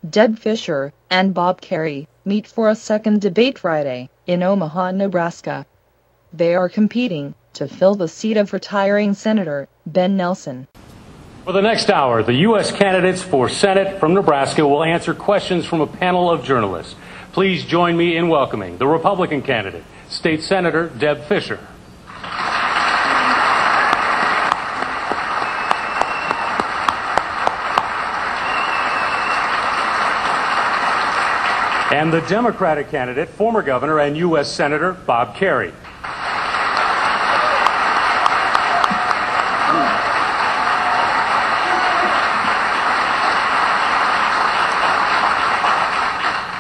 Deb Fischer and Bob Kerry meet for a second debate Friday in Omaha, Nebraska. They are competing to fill the seat of retiring Senator Ben Nelson. For the next hour, the U.S. candidates for Senate from Nebraska will answer questions from a panel of journalists. Please join me in welcoming the Republican candidate, State Senator Deb Fischer. And the Democratic candidate, former Governor and U.S. Senator Bob Kerry.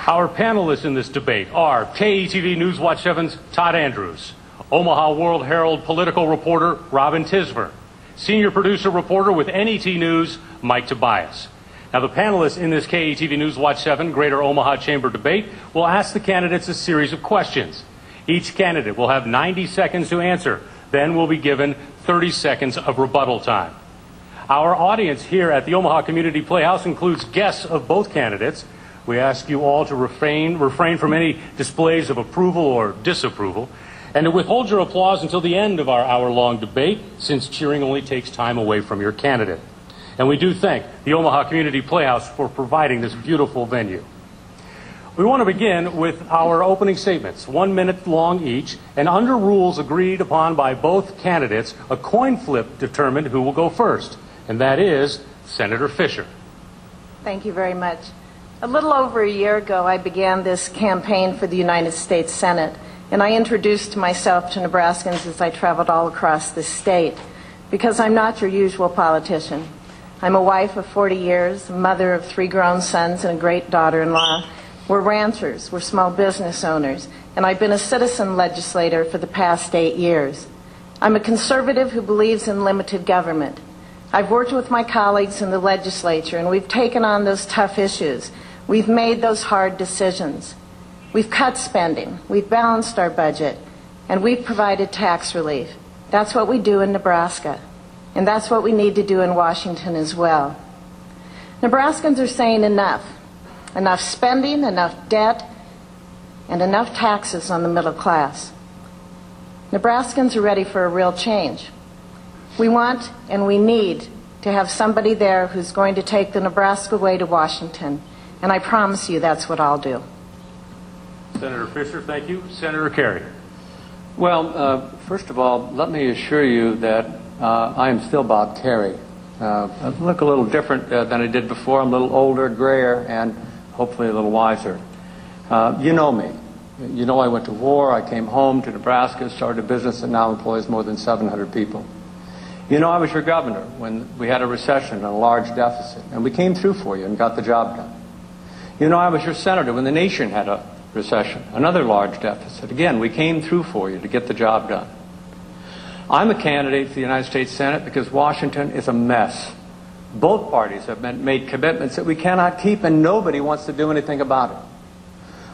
Our panelists in this debate are KETV News Watch 7's Todd Andrews, Omaha World Herald political reporter Robin Tisver, senior producer reporter with NET News Mike Tobias. Now, the panelists in this KETV News Watch 7 Greater Omaha Chamber debate will ask the candidates a series of questions. Each candidate will have 90 seconds to answer, then will be given 30 seconds of rebuttal time. Our audience here at the Omaha Community Playhouse includes guests of both candidates. We ask you all to refrain from any displays of approval or disapproval, and to withhold your applause until the end of our hour-long debate, since cheering only takes time away from your candidate. And we do thank the Omaha Community Playhouse for providing this beautiful venue. We want to begin with our opening statements, 1 minute long each, and under rules agreed upon by both candidates, a coin flip determined who will go first, and that is Senator Fischer. Thank you very much. A little over a year ago, I began this campaign for the United States Senate, and I introduced myself to Nebraskans as I traveled all across the state, because I'm not your usual politician. I'm a wife of 40 years, a mother of 3 grown sons and a great daughter-in-law. We're ranchers, we're small business owners, and I've been a citizen legislator for the past 8 years. I'm a conservative who believes in limited government. I've worked with my colleagues in the legislature, and we've taken on those tough issues. We've made those hard decisions. We've cut spending, we've balanced our budget, and we've provided tax relief. That's what we do in Nebraska. And that's what we need to do in Washington as well. Nebraskans are saying enough. Enough spending, enough debt, and enough taxes on the middle class. Nebraskans are ready for a real change. We want and we need to have somebody there who's going to take the Nebraska way to Washington. And I promise you that's what I'll do. Senator Fischer, thank you. Senator Kerry. Well, first of all, let me assure you that I am still Bob Kerry. I look a little different than I did before. I'm a little older, grayer, and hopefully a little wiser. You know me. You know I went to war. I came home to Nebraska, started a business that now employs more than 700 people. You know I was your governor when we had a recession and a large deficit, and we came through for you and got the job done. You know I was your senator when the nation had a recession, another large deficit. Again, we came through for you to get the job done. I'm a candidate for the United States Senate because Washington is a mess. Both parties have made commitments that we cannot keep, and nobody wants to do anything about it.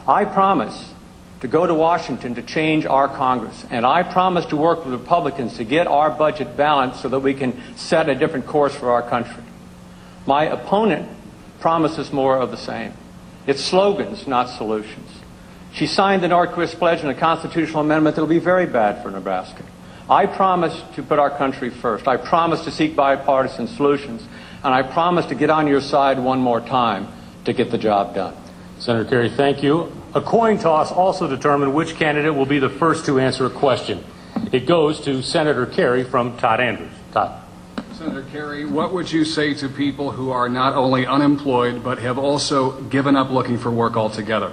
I promise to go to Washington to change our Congress, and I promise to work with Republicans to get our budget balanced so that we can set a different course for our country. My opponent promises more of the same. It's slogans, not solutions. She signed the Norquist Pledge and a constitutional amendment that will be very bad for Nebraska. I promise to put our country first. I promise to seek bipartisan solutions. And I promise to get on your side one more time to get the job done. Senator Kerry, thank you. A coin toss also determined which candidate will be the first to answer a question. It goes to Senator Kerry from Todd Andrews. Todd. Senator Kerry, what would you say to people who are not only unemployed but have also given up looking for work altogether?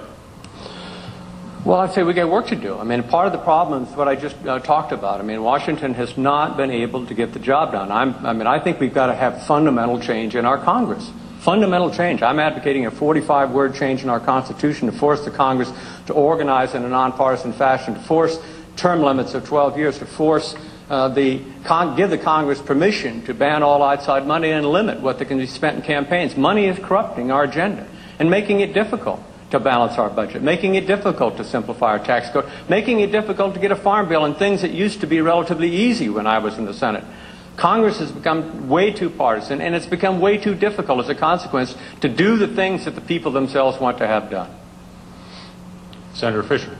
Well, I'd say we got work to do. I mean, part of the problem is what I just talked about. I mean, Washington has not been able to get the job done. I think we've got to have fundamental change in our Congress. Fundamental change. I'm advocating a 45-word change in our Constitution to force the Congress to organize in a nonpartisan fashion, to force term limits of 12 years, to force give the Congress permission to ban all outside money and limit what that can be spent in campaigns. Money is corrupting our agenda and making it difficult to balance our budget, making it difficult to simplify our tax code, making it difficult to get a farm bill and things that used to be relatively easy when I was in the Senate. Congress has become way too partisan, and it's become way too difficult as a consequence to do the things that the people themselves want to have done. Senator Fischer.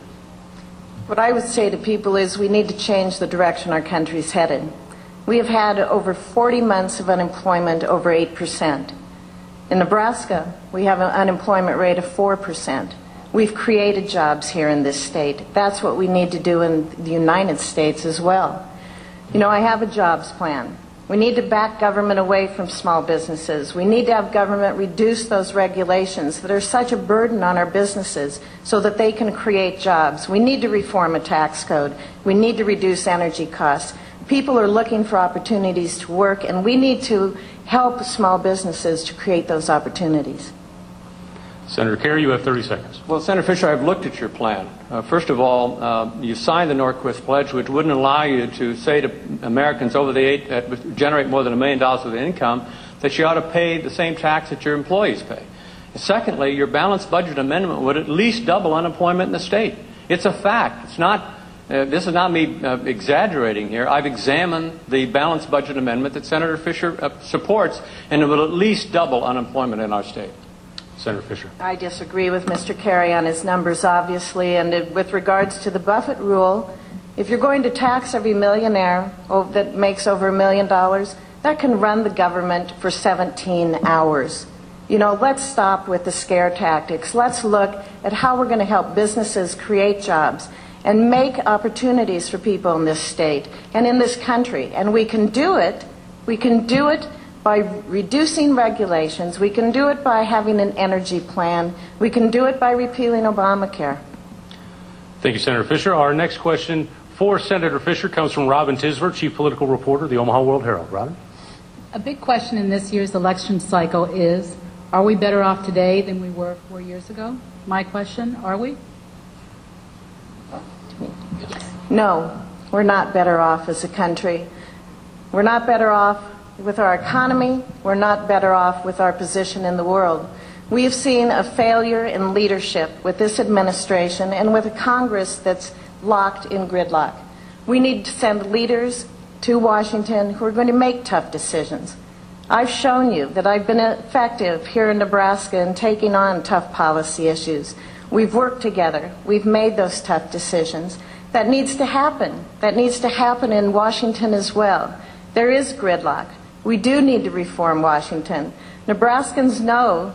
What I would say to people is we need to change the direction our country's headed. We have had over 40 months of unemployment over 8%. In Nebraska, we have an unemployment rate of 4%. We've created jobs here in this state. That's what we need to do in the United States as well. You know, I have a jobs plan. We need to back government away from small businesses. We need to have government reduce those regulations that are such a burden on our businesses so that they can create jobs. We need to reform a tax code. We need to reduce energy costs. People are looking for opportunities to work, and we need to help small businesses to create those opportunities. Senator Kerry, you have 30 seconds. Well, Senator Fischer, I've looked at your plan. First of all, you signed the Norquist Pledge, which wouldn't allow you to say to Americans over the that generate more than $1 million of income that you ought to pay the same tax that your employees pay. And secondly, your balanced budget amendment would at least double unemployment in the state. It's a fact. It's not. This is not me exaggerating here. I've examined the balanced budget amendment that Senator Fischer supports, and it will at least double unemployment in our state. Senator Fischer. I disagree with Mr. Kerry on his numbers, obviously, and with regards to the Buffett rule, if you're going to tax every millionaire that makes over $1 million, that can run the government for 17 hours. You know, let's stop with the scare tactics. Let's look at how we're going to help businesses create jobs and make opportunities for people in this state and in this country. And we can do it. We can do it by reducing regulations. We can do it by having an energy plan. We can do it by repealing Obamacare. Thank you, Senator Fischer. Our next question for Senator Fischer comes from Robin Tisver, Chief Political Reporter, the Omaha World Herald. Robin? A big question in this year's election cycle is, are we better off today than we were 4 years ago? My question, are we? No, we're not better off as a country. We're not better off with our economy. We're not better off with our position in the world. We have seen a failure in leadership with this administration and with a Congress that's locked in gridlock. We need to send leaders to Washington who are going to make tough decisions. I've shown you that I've been effective here in Nebraska in taking on tough policy issues. We've worked together. We've made those tough decisions. That needs to happen. That needs to happen in Washington as well. There is gridlock. We do need to reform Washington. Nebraskans know,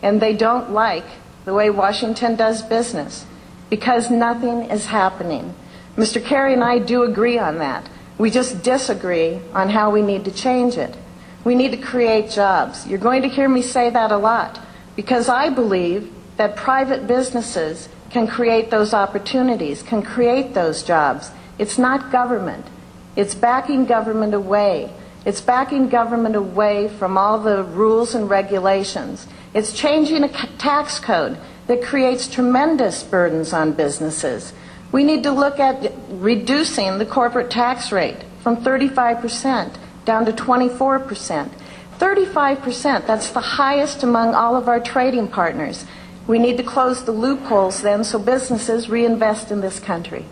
and they don't like, the way Washington does business because nothing is happening. Mr. Kerry and I do agree on that. We just disagree on how we need to change it. We need to create jobs. You're going to hear me say that a lot because I believe that private businesses can create those opportunities, can create those jobs. It's not government. It's backing government away. It's backing government away from all the rules and regulations. It's changing a tax code that creates tremendous burdens on businesses. We need to look at reducing the corporate tax rate from 35% down to 24%. 35%, that's the highest among all of our trading partners. We need to close the loopholes then so businesses reinvest in this country.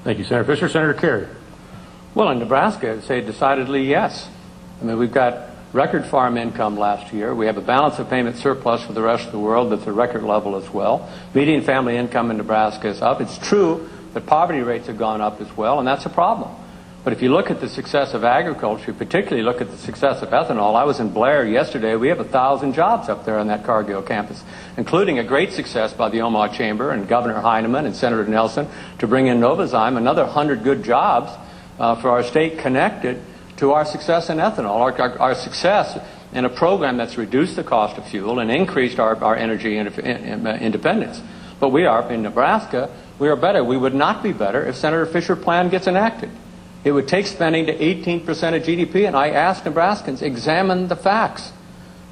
Thank you, Senator Fischer. Senator Kerry. Well, in Nebraska, I'd say decidedly yes. I mean, we've got record farm income last year. We have a balance of payment surplus for the rest of the world that's a record level as well. Median family income in Nebraska is up. It's true that poverty rates have gone up as well, and that's a problem. But if you look at the success of agriculture, particularly look at the success of ethanol, I was in Blair yesterday. We have 1,000 jobs up there on that Cargill campus, including a great success by the Omaha Chamber and Governor Heineman and Senator Nelson to bring in Novozyme, another 100 good jobs for our state connected to our success in ethanol, our success in a program that's reduced the cost of fuel and increased our energy independence. But we are, in Nebraska, we are better. We would not be better if Senator Fischer's plan gets enacted. It would take spending to 18% of GDP, and I ask Nebraskans, examine the facts.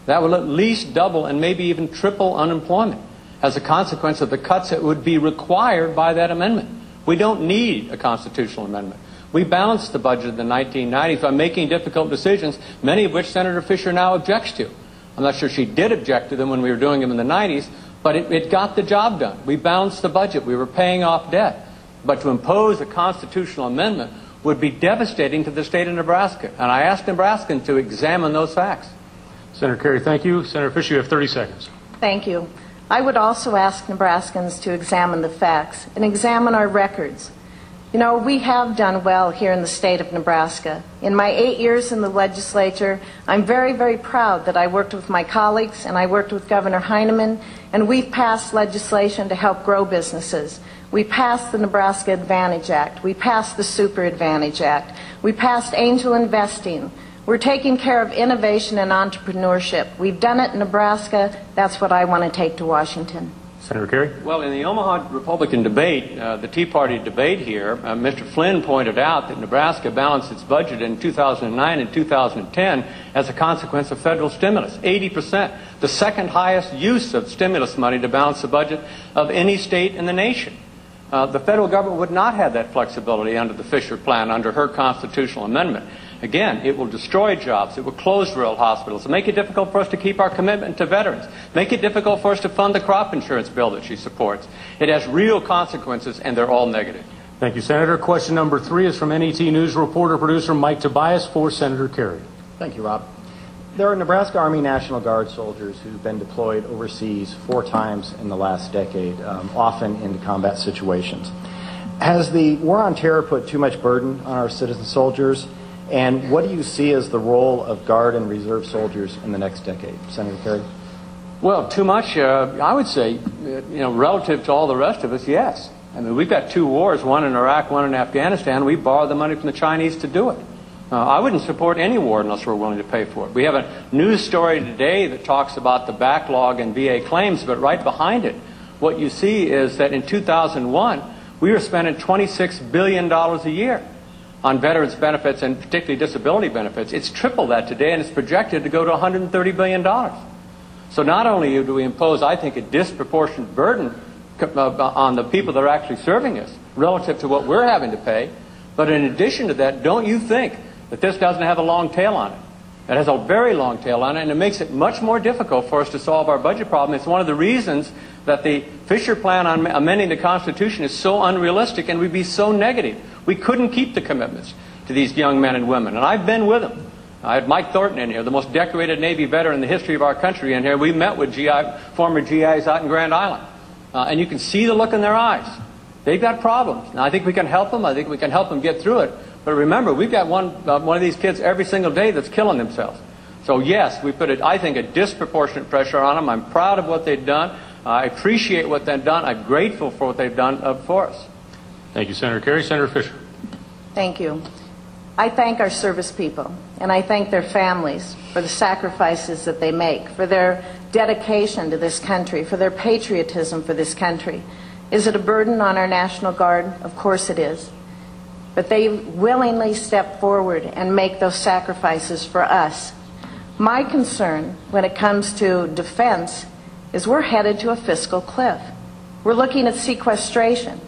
That will at least double and maybe even triple unemployment as a consequence of the cuts that would be required by that amendment. We don't need a constitutional amendment. We balanced the budget in the 1990s by making difficult decisions, many of which Senator Fischer now objects to. I'm not sure she did object to them when we were doing them in the 90s, but it got the job done. We balanced the budget. We were paying off debt. But to impose a constitutional amendment would be devastating to the state of Nebraska. And I asked Nebraskans to examine those facts. Senator Kerry, thank you. Senator Fischer, you have 30 seconds. Thank you. I would also ask Nebraskans to examine the facts and examine our records. You know, we have done well here in the state of Nebraska. In my 8 years in the legislature, I'm very, very proud that I worked with my colleagues and I worked with Governor Heineman, and we've passed legislation to help grow businesses. We passed the Nebraska Advantage Act. We passed the Super Advantage Act. We passed angel investing. We're taking care of innovation and entrepreneurship. We've done it in Nebraska. That's what I want to take to Washington. Senator Kerry? Well, in the Omaha Republican debate, the Tea Party debate here, Mr. Flynn pointed out that Nebraska balanced its budget in 2009 and 2010 as a consequence of federal stimulus, 80%, the second highest use of stimulus money to balance the budget of any state in the nation. The federal government would not have that flexibility under the Fischer plan, under her constitutional amendment. Again, it will destroy jobs. It will close rural hospitals. Make it difficult for us to keep our commitment to veterans. Make it difficult for us to fund the crop insurance bill that she supports. It has real consequences, and they're all negative. Thank you, Senator. Question number 3 is from NET News reporter-producer Mike Tobias for Senator Kerry. Thank you, Rob. There are Nebraska Army National Guard soldiers who've been deployed overseas 4 times in the last decade, often into combat situations. Has the war on terror put too much burden on our citizen soldiers? And what do you see as the role of Guard and Reserve soldiers in the next decade? Senator Kerry? Well, too much, I would say, relative to all the rest of us, yes. I mean, we've got 2 wars, one in Iraq, one in Afghanistan. We borrow the money from the Chinese to do it. I wouldn't support any war unless we're willing to pay for it. We have a news story today that talks about the backlog in VA claims, but right behind it, what you see is that in 2001, we were spending $26 billion a year on veterans benefits and particularly disability benefits. It's triple that today, and it's projected to go to $130 billion. So not only do we impose, I think, a disproportionate burden on the people that are actually serving us relative to what we're having to pay, but in addition to that, don't you think that this doesn't have a long tail on it? It has a very long tail on it, and it makes it much more difficult for us to solve our budget problem. It's one of the reasons that the Fischer plan on amending the Constitution is so unrealistic and would be so negative. We couldn't keep the commitments to these young men and women, and I've been with them. I had Mike Thornton in here, the most decorated Navy veteran in the history of our country in here. We met with former GIs out in Grand Island, and you can see the look in their eyes. They've got problems. Now, I think we can help them. I think we can help them get through it. But remember, we've got one of these kids every single day that's killing themselves. So yes, we put, I think, a disproportionate pressure on them. I'm proud of what they've done. I appreciate what they've done. I'm grateful for what they've done for us. Thank you, Senator Kerry. Senator Fischer. Thank you. I thank our service people, and I thank their families for the sacrifices that they make, for their dedication to this country, for their patriotism for this country. Is it a burden on our National Guard? Of course it is. But they willingly step forward and make those sacrifices for us. My concern when it comes to defense is we're headed to a fiscal cliff. We're looking at sequestration.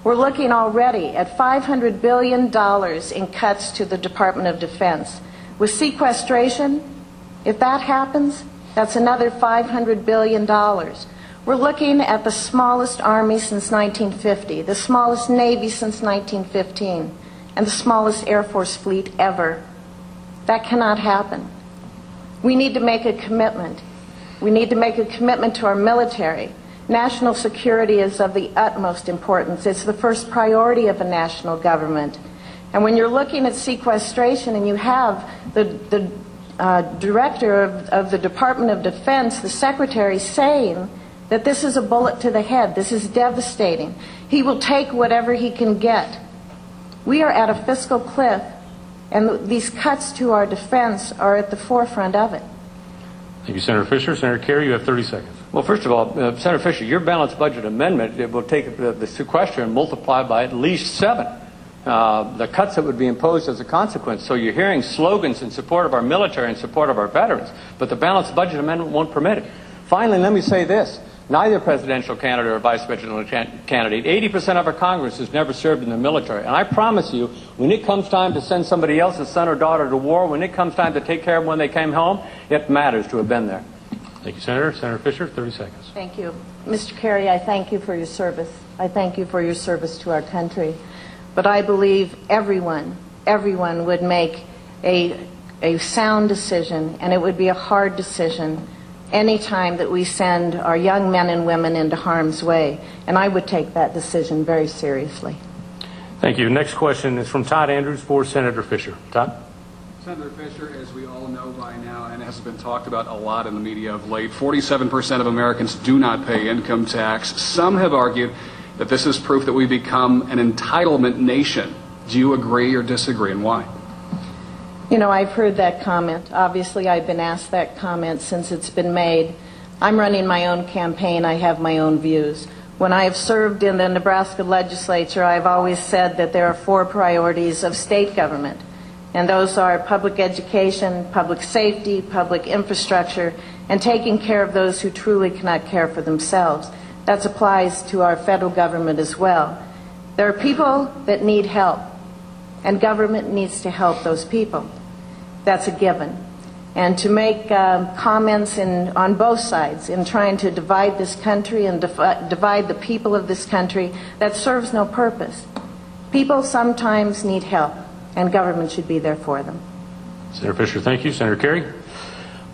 We're looking already at $500 billion in cuts to the Department of Defense. With sequestration, if that happens, that's another $500 billion. We're looking at the smallest Army since 1950, the smallest Navy since 1915, and the smallest Air Force fleet ever. That cannot happen. We need to make a commitment. We need to make a commitment to our military. National security is of the utmost importance. It's the first priority of a national government. And when you're looking at sequestration and you have the director of the Department of Defense, the secretary, saying that this is a bullet to the head, this is devastating. He will take whatever he can get. We are at a fiscal cliff, and these cuts to our defense are at the forefront of it. Thank you, Senator Fischer. Senator Kerry, you have 30 seconds. Well, first of all, Senator Fischer, your balanced budget amendment, it will take the sequester and multiply by at least 7 the cuts that would be imposed as a consequence. So you're hearing slogans in support of our military and support of our veterans, but the balanced budget amendment won't permit it. Finally, let me say this. Neither presidential candidate or vice presidential candidate, 80% of our Congress has never served in the military. And I promise you, when it comes time to send somebody else's son or daughter to war, when it comes time to take care of them when they came home, it matters to have been there. Thank you, Senator. Senator Fischer, 30 seconds. Thank you. Mr. Kerry, I thank you for your service. I thank you for your service to our country. but I believe everyone would make a sound decision, and it would be a hard decision any time that we send our young men and women into harm's way, and I would take that decision very seriously. Thank you. Next question is from Todd Andrews for Senator Fischer. Todd? Senator Fischer, as we all know by now, and has been talked about a lot in the media of late, 47% of Americans do not pay income tax. Some have argued that this is proof that we become an entitlement nation. Do you agree or disagree, and why? You know, I've heard that comment. Obviously, I've been asked that comment since it's been made. I'm running my own campaign. I have my own views. When I have served in the Nebraska legislature, I've always said that there are 4 priorities of state government, and those are public education, public safety, public infrastructure, and taking care of those who truly cannot care for themselves. That applies to our federal government as well. There are people that need help, and government needs to help those people. That's a given. And to make comments on both sides in trying to divide this country and divide the people of this country, that serves no purpose. People sometimes need help, and government should be there for them. Senator Fischer, thank you. Senator Kerry?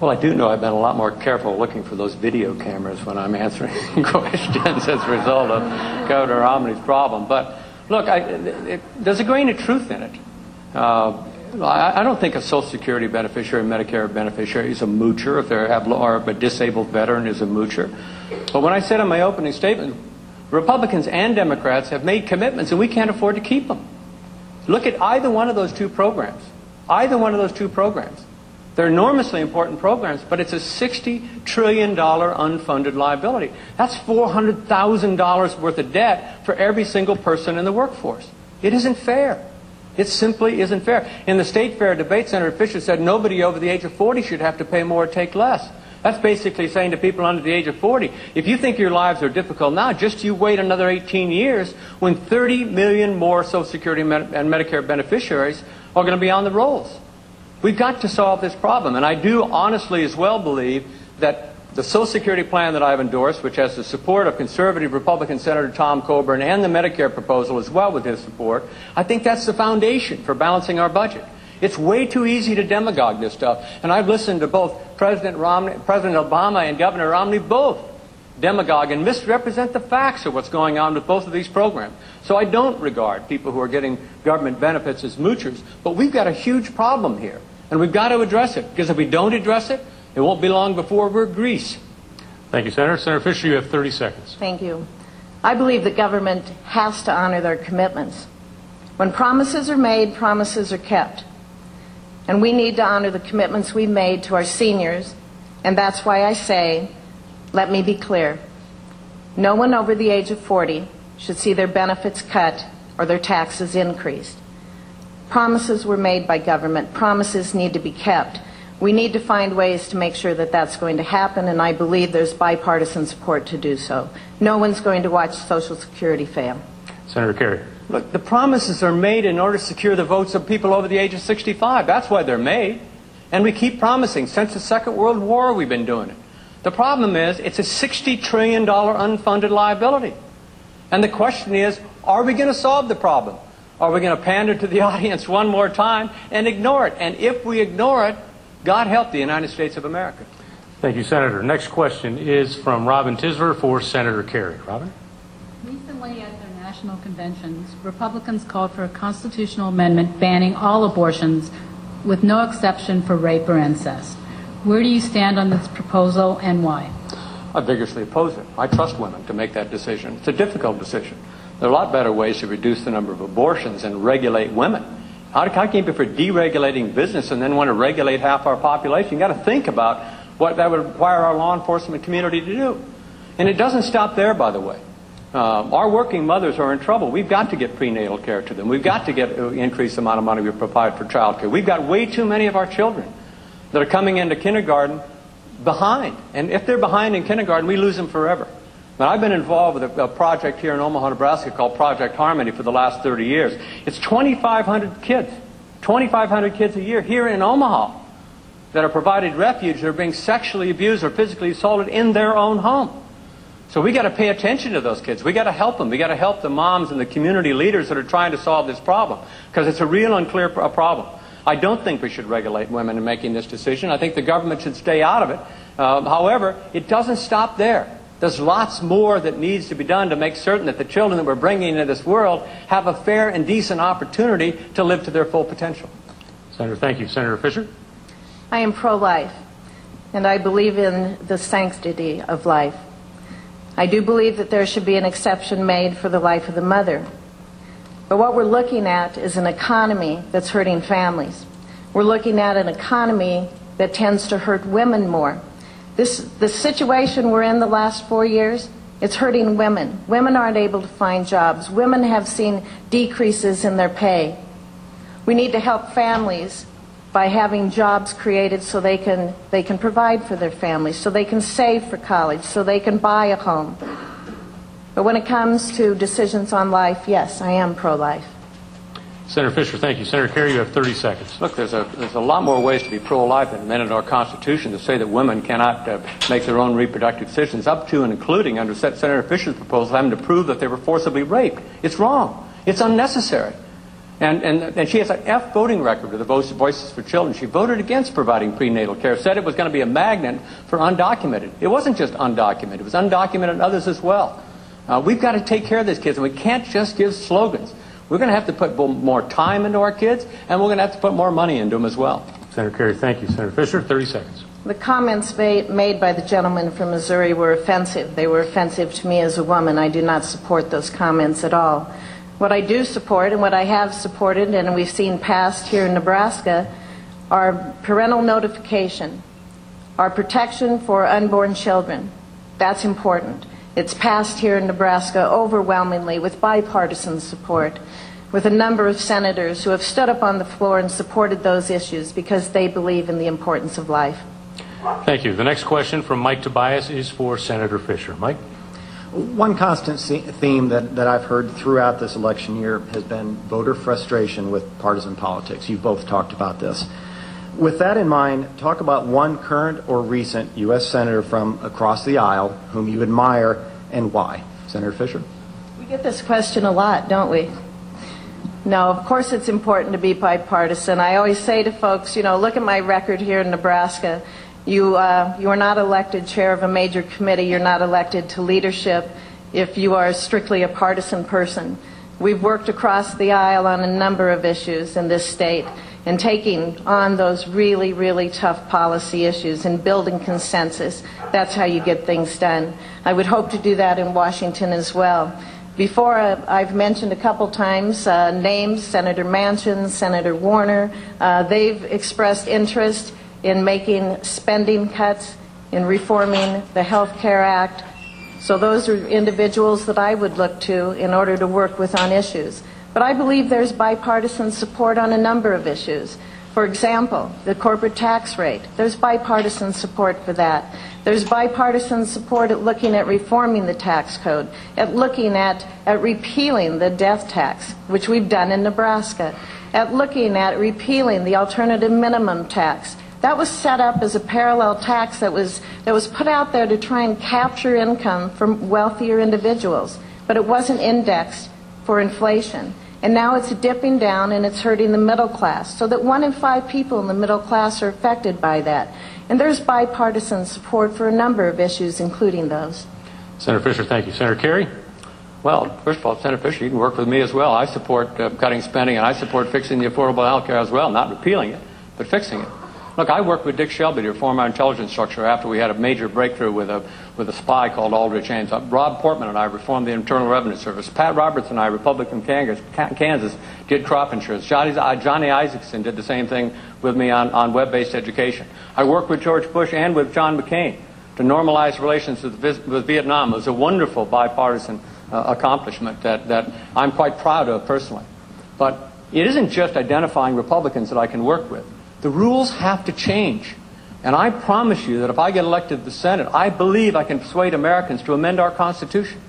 Well, I do know I've been a lot more careful looking for those video cameras when I'm answering questions as a result of Governor Romney's problem. But look, there's a grain of truth in it. I don't think a Social Security beneficiary, Medicare beneficiary is a moocher if they or a disabled veteran is a moocher. But when I said in my opening statement, Republicans and Democrats have made commitments and we can't afford to keep them. Look at either one of those 2 programs. Either one of those 2 programs. They're enormously important programs, but it's a $60 trillion unfunded liability. That's $400,000 worth of debt for every single person in the workforce. It isn't fair. It simply isn't fair. In the State Fair debate, Senator Fischer said nobody over the age of 40 should have to pay more or take less. That's basically saying to people under the age of 40, if you think your lives are difficult now, just you wait another 18 years when 30 million more Social Security and Medicare beneficiaries are going to be on the rolls. We've got to solve this problem, and I do honestly as well believe that the Social Security plan that I've endorsed, which has the support of conservative Republican Senator Tom Coburn and the Medicare proposal as well with his support, I think that's the foundation for balancing our budget. It's way too easy to demagogue this stuff, and I've listened to both President Obama and Governor Romney both demagogue and misrepresent the facts of what's going on with both of these programs. So I don't regard people who are getting government benefits as moochers, but we've got a huge problem here, and we've got to address it, because if we don't address it, it won't be long before we're Greece. Thank you, Senator. Senator Fischer, you have 30 seconds. Thank you. I believe the government has to honor their commitments. When promises are made, promises are kept. And we need to honor the commitments we've made to our seniors, and that's why I say, let me be clear, no one over the age of 40 should see their benefits cut or their taxes increased. Promises were made by government. Promises need to be kept. We need to find ways to make sure that that's going to happen, and I believe there's bipartisan support to do so. No one's going to watch Social Security fail. Senator Kerry. Look, the promises are made in order to secure the votes of people over the age of 65. That's why they're made. And we keep promising. Since the Second World War, we've been doing it. The problem is, it's a $60 trillion unfunded liability. And the question is, are we going to solve the problem? Are we going to pander to the audience one more time and ignore it? And if we ignore it, God help the United States of America. Thank you, Senator. Next question is from Robin Tisver for Senator Kerry. Robin? Recently at their national conventions, Republicans called for a constitutional amendment banning all abortions with no exception for rape or incest. Where do you stand on this proposal and why? I vigorously oppose it. I trust women to make that decision. It's a difficult decision. There are a lot better ways to reduce the number of abortions and regulate women. How can you be for deregulating business and then want to regulate half our population? You've got to think about what that would require our law enforcement community to do. And it doesn't stop there, by the way. Our working mothers are in trouble. We've got to get prenatal care to them. We've got to get increase the amount of money we provide for child care. We've got way too many of our children that are coming into kindergarten behind. And if they're behind in kindergarten, we lose them forever. But I've been involved with a project here in Omaha, Nebraska called Project Harmony for the last 30 years. It's 2,500 kids, 2,500 kids a year here in Omaha that are provided refuge. They're being sexually abused or physically assaulted in their own home. So we got to pay attention to those kids. We got to help them. We got to help the moms and the community leaders that are trying to solve this problem, because it's a real and clear problem. I don't think we should regulate women in making this decision. I think the government should stay out of it. However, it doesn't stop there. There's lots more that needs to be done to make certain that the children that we're bringing into this world have a fair and decent opportunity to live to their full potential. Senator, thank you. Senator Fischer? I am pro-life, and I believe in the sanctity of life. I do believe that there should be an exception made for the life of the mother. But what we're looking at is an economy that's hurting families. We're looking at an economy that tends to hurt women more. The situation we're in the last 4 years, it's hurting women. Women aren't able to find jobs. Women have seen decreases in their pay. We need to help families by having jobs created so they can provide for their families, so they can save for college, so they can buy a home. But when it comes to decisions on life, yes, I am pro-life. Senator Fischer, thank you. Senator Kerry, you have 30 seconds. Look, there's a lot more ways to be pro-life than amended our Constitution to say that women cannot make their own reproductive decisions, up to and including, under Senator Fischer's proposal, having to prove that they were forcibly raped. It's wrong. It's unnecessary. And she has an F voting record with the Voices for Children. She voted against providing prenatal care, said it was going to be a magnet for undocumented. It wasn't just undocumented. It was undocumented others as well. We've got to take care of these kids, and we can't just give slogans. We're going to have to put more time into our kids, and we're going to have to put more money into them as well. Senator Kerry, thank you. Senator Fischer, 30 seconds. The comments made by the gentleman from Missouri were offensive. They were offensive to me as a woman. I do not support those comments at all. What I do support, and what I have supported, and we've seen passed here in Nebraska, are parental notification, our protection for unborn children. That's important. It's passed here in Nebraska overwhelmingly with bipartisan support, with a number of senators who have stood up on the floor and supported those issues because they believe in the importance of life. Thank you. The next question from Mike Tobias is for Senator Fischer. Mike? One constant theme that I've heard throughout this election year has been voter frustration with partisan politics. You've both talked about this. With that in mind, talk about one current or recent U.S. Senator from across the aisle whom you admire and why. Senator Fischer? We get this question a lot, don't we? No, of course it's important to be bipartisan. I always say to folks, you know, look at my record here in Nebraska. You are not elected chair of a major committee. You're not elected to leadership if you are strictly a partisan person. We've worked across the aisle on a number of issues in this state and taking on those really, really tough policy issues and building consensus. That's how you get things done. I would hope to do that in Washington as well. Before, I've mentioned a couple times names, Senator Manchin, Senator Warner. They've expressed interest in making spending cuts, in reforming the Health Care Act. So those are individuals that I would look to in order to work with on issues. But I believe there's bipartisan support on a number of issues. For example, the corporate tax rate. There's bipartisan support for that. There's bipartisan support at looking at reforming the tax code, at looking at repealing the death tax, which we've done in Nebraska, at looking at repealing the alternative minimum tax. That was set up as a parallel tax that was put out there to try and capture income from wealthier individuals, but it wasn't indexed for inflation. And now it's dipping down and it's hurting the middle class, so that 1 in 5 people in the middle class are affected by that. And there's bipartisan support for a number of issues, including those. Senator Fischer, thank you. Senator Kerry? Well, first of all, Senator Fischer, you can work with me as well. I support cutting spending, and I support fixing the affordable health care as well, not repealing it, but fixing it. Look, I worked with Dick Shelby to reform our intelligence structure after we had a major breakthrough with a spy called Aldrich Ames. Rob Portman and I reformed the Internal Revenue Service. Pat Roberts and I, Republican Kansas, did crop insurance. Johnny Isaacson did the same thing with me on web-based education. I worked with George Bush and with John McCain to normalize relations with Vietnam. It was a wonderful bipartisan accomplishment that I'm quite proud of personally. But it isn't just identifying Republicans that I can work with. The rules have to change. And I promise you that if I get elected to the Senate, I believe I can persuade Americans to amend our Constitution,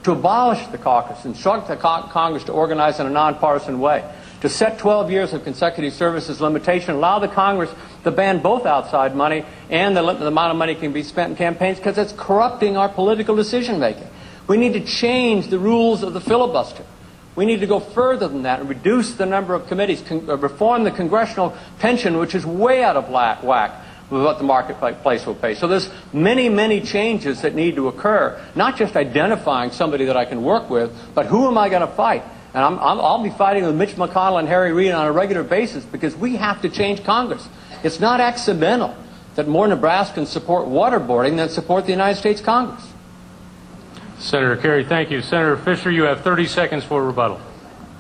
to abolish the caucus, instruct the Congress to organize in a nonpartisan way, to set 12 years of consecutive service as limitation, allow the Congress to ban both outside money and the amount of money can be spent in campaigns, because it's corrupting our political decision-making. We need to change the rules of the filibuster. We need to go further than that and reduce the number of committees, reform the congressional pension, which is way out of whack with what the marketplace will pay. So there's many, many changes that need to occur, not just identifying somebody that I can work with, but who am I going to fight? And I'll be fighting with Mitch McConnell and Harry Reid on a regular basis, because we have to change Congress. It's not accidental that more Nebraskans support waterboarding than support the United States Congress. Senator Kerry, thank you. Senator Fischer, you have 30 seconds for rebuttal.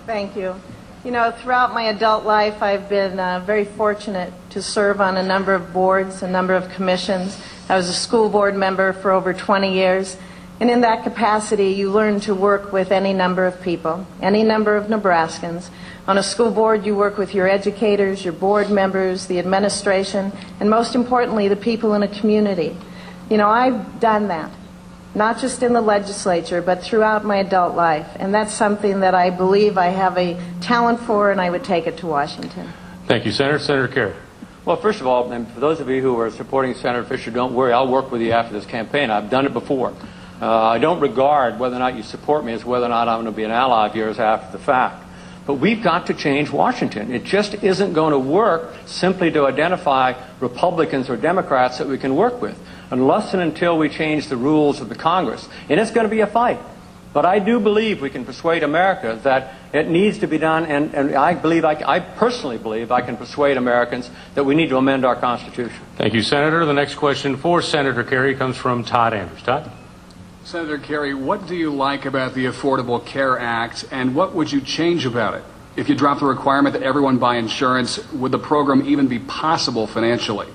Thank you. You know, throughout my adult life, I've been very fortunate to serve on a number of boards, a number of commissions. I was a school board member for over 20 years. And in that capacity, you learn to work with any number of people, any number of Nebraskans. On a school board, you work with your educators, your board members, the administration, and most importantly, the people in a community. You know, I've done that, not just in the legislature, but throughout my adult life. And that's something that I believe I have a talent for, and I would take it to Washington. Thank you, Senator. Senator Kerry. Well, first of all, and for those of you who are supporting Senator Fischer, don't worry, I'll work with you after this campaign. I've done it before. I don't regard whether or not you support me as whether or not I'm going to be an ally of yours after the fact. But we've got to change Washington. It just isn't going to work simply to identify Republicans or Democrats that we can work with, unless and until we change the rules of the Congress. And it's going to be a fight. But I do believe we can persuade America that it needs to be done, and I personally believe I can persuade Americans that we need to amend our Constitution. Thank you, Senator. The next question for Senator Kerry comes from Todd Andrews. Todd? Senator Kerry, what do you like about the Affordable Care Act, and what would you change about it? If you drop the requirement that everyone buy insurance, would the program even be possible financially?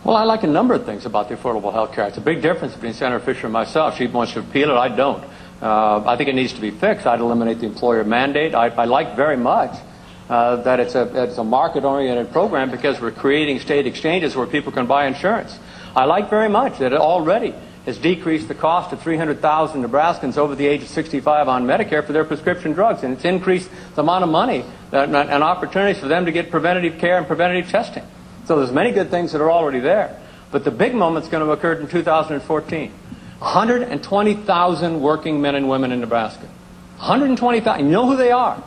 Well, I like a number of things about the Affordable Health Care Act. It's a big difference between Senator Fischer and myself. She wants to repeal it. I don't. I think it needs to be fixed. I'd eliminate the employer mandate. I like very much that it's a market-oriented program, because we're creating state exchanges where people can buy insurance. I like very much that it already has decreased the cost of 300,000 Nebraskans over the age of 65 on Medicare for their prescription drugs, and it's increased the amount of money and opportunities for them to get preventative care and preventative testing. So there's many good things that are already there. But the big moment's going to occur in 2014. 120,000 working men and women in Nebraska. 120,000. You know who they are.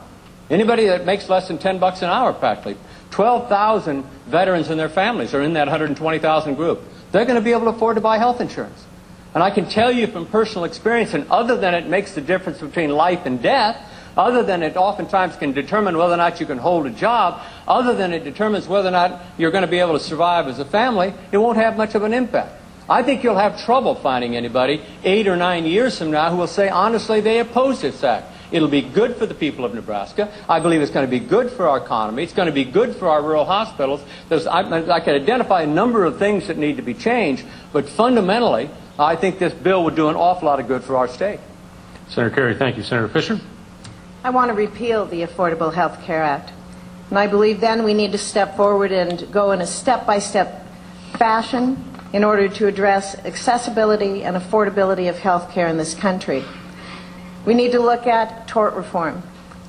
Anybody that makes less than $10 an hour, practically. 12,000 veterans and their families are in that 120,000 group. They're going to be able to afford to buy health insurance. And I can tell you from personal experience, and other than it makes the difference between life and death, other than it oftentimes can determine whether or not you can hold a job, other than it determines whether or not you're going to be able to survive as a family, it won't have much of an impact. I think you'll have trouble finding anybody 8 or 9 years from now who will say, honestly, they oppose this act. It'll be good for the people of Nebraska. I believe it's going to be good for our economy. It's going to be good for our rural hospitals. I can identify a number of things that need to be changed, but fundamentally, I think this bill would do an awful lot of good for our state. Senator Kerry, thank you. Senator Fischer? I want to repeal the Affordable Health Care Act. And I believe then we need to step forward and go in a step-by-step fashion in order to address accessibility and affordability of health care in this country. We need to look at tort reform,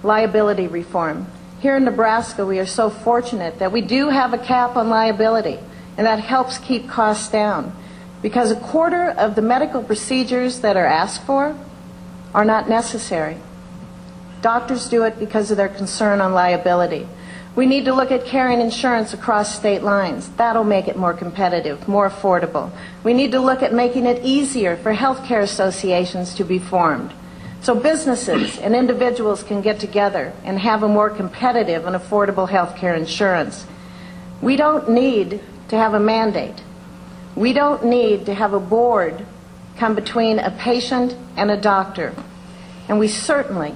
liability reform. Here in Nebraska, we are so fortunate that we do have a cap on liability, and that helps keep costs down, because a quarter of the medical procedures that are asked for are not necessary. Doctors do it because of their concern on liability. We need to look at carrying insurance across state lines. That'll make it more competitive, more affordable. We need to look at making it easier for healthcare associations to be formed, so businesses and individuals can get together and have a more competitive and affordable healthcare insurance. We don't need to have a mandate. We don't need to have a board come between a patient and a doctor. And we certainly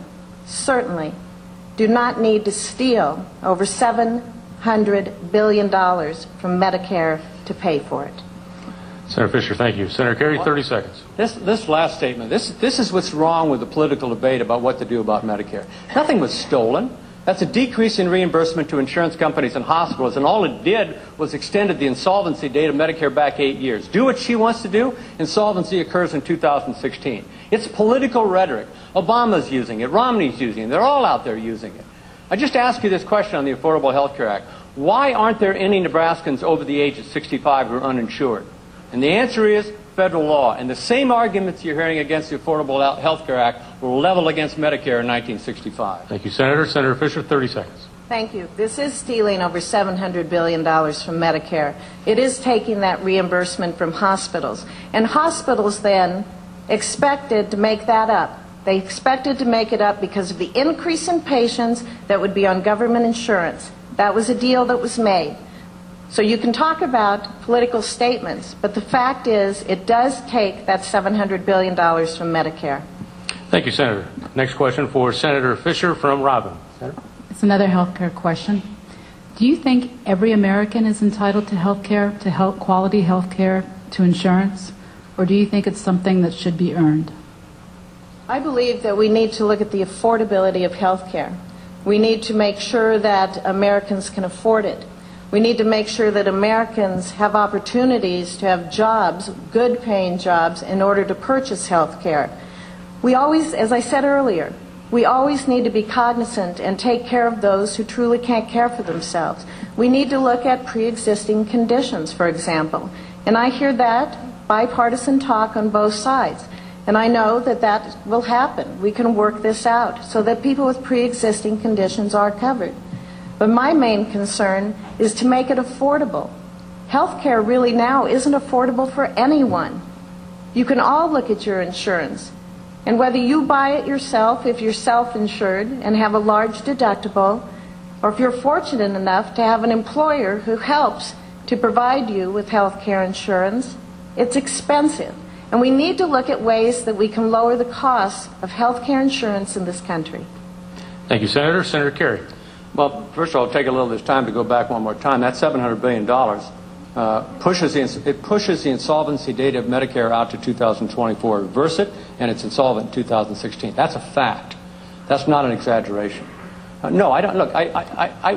do not need to steal over $700 billion from Medicare to pay for it. Senator Fischer, thank you. Senator Kerry, 30 seconds. This last statement, this is what's wrong with the political debate about what to do about Medicare. Nothing was stolen. That's a decrease in reimbursement to insurance companies and hospitals, and all it did was extended the insolvency date of Medicare back 8 years. Do what she wants to do. Insolvency occurs in 2016. It's political rhetoric. Obama's using it. Romney's using it. They're all out there using it. I just ask you this question on the Affordable Health Care Act. why aren't there any Nebraskans over the age of 65 who are uninsured? And the answer is federal law. And the same arguments you're hearing against the Affordable Health Care Act were leveled against Medicare in 1965. Thank you, Senator. Senator Fischer, 30 seconds. Thank you. This is stealing over $700 billion from Medicare. It is taking that reimbursement from hospitals. And hospitals then expected to make that up. They expected to make it up because of the increase in patients that would be on government insurance. That was a deal that was made. So you can talk about political statements, but the fact is it does take that $700 billion from Medicare. Thank you, Senator. Next question for Senator Fischer from Robin. Senator? It's another health care question. Do you think every American is entitled to health care, to quality health care, to insurance? Or do you think it's something that should be earned? I believe that we need to look at the affordability of health care. We need to make sure that Americans can afford it. We need to make sure that Americans have opportunities to have jobs, good paying jobs, in order to purchase health care. We always, as I said earlier, we always need to be cognizant and take care of those who truly can't care for themselves. We need to look at pre-existing conditions, for example. And I hear that bipartisan talk on both sides. And I know that that will happen. We can work this out so that people with pre-existing conditions are covered. But my main concern is to make it affordable. Health care really now isn't affordable for anyone. You can all look at your insurance. And whether you buy it yourself, if you're self-insured and have a large deductible, or if you're fortunate enough to have an employer who helps to provide you with health care insurance, it's expensive. And we need to look at ways that we can lower the cost of health care insurance in this country. Thank you, Senator. Senator Kerry. Well, first of all, I'll take a little of this time to go back one more time. That $700 billion pushes the insolvency date of Medicare out to 2024. Reverse it, and it's insolvent in 2016. That's a fact. That's not an exaggeration. No, I don't. Look,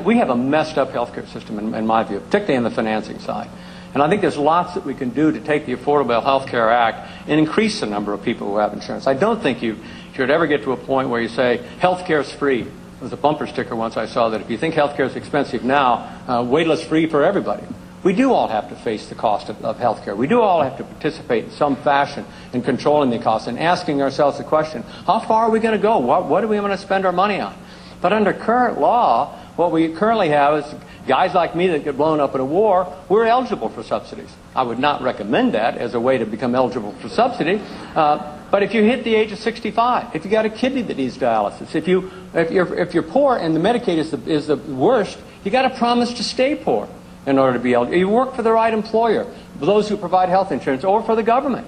we have a messed up healthcare system, in my view, particularly on the financing side. And I think there's lots that we can do to take the Affordable Health Care Act and increase the number of people who have insurance. I don't think you should ever get to a point where you say health care is free. There was a bumper sticker once I saw that if you think health care is expensive now, wait till it's free for everybody. We do all have to face the cost of health care. We do all have to participate in some fashion in controlling the cost and asking ourselves the question, how far are we going to go? What do we want to spend our money on? But under current law, what we currently have is guys like me that get blown up in a war, we're eligible for subsidies. I would not recommend that as a way to become eligible for subsidy. But if you hit the age of 65, if you got a kidney that needs dialysis, if you're poor and the Medicaid is the worst, you got to promise to stay poor in order to be eligible. You work for the right employer, those who provide health insurance, or for the government.